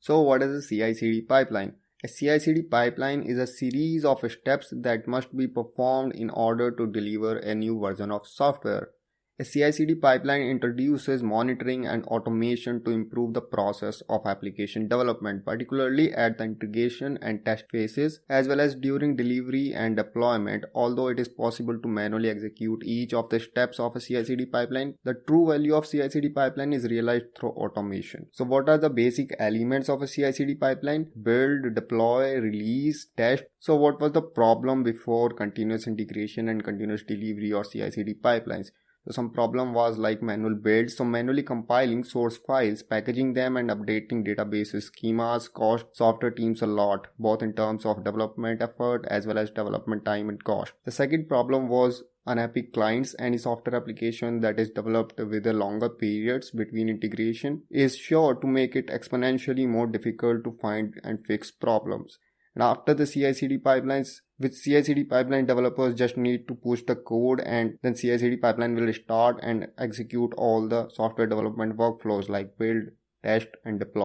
So what is a CI/CD pipeline? A CI/CD pipeline is a series of steps that must be performed in order to deliver a new version of software. A CI/CD pipeline introduces monitoring and automation to improve the process of application development, particularly at the integration and test phases, as well as during delivery and deployment. Although it is possible to manually execute each of the steps of a CI/CD pipeline, the true value of CI/CD pipeline is realized through automation. So what are the basic elements of a CI/CD pipeline? Build, deploy, release, test. So what was the problem before continuous integration and continuous delivery or CI/CD pipelines? So some problem was like manual builds, so manually compiling source files, packaging them and updating databases schemas cost software teams a lot, both in terms of development effort as well as development time and cost. The second problem was unhappy clients. Any software application that is developed with a longer periods between integration is sure to make it exponentially more difficult to find and fix problems. And after the CI/CD pipelines, with CI/CD pipeline, developers just need to push the code and then CI/CD pipeline will start and execute all the software development workflows like build, test and deploy.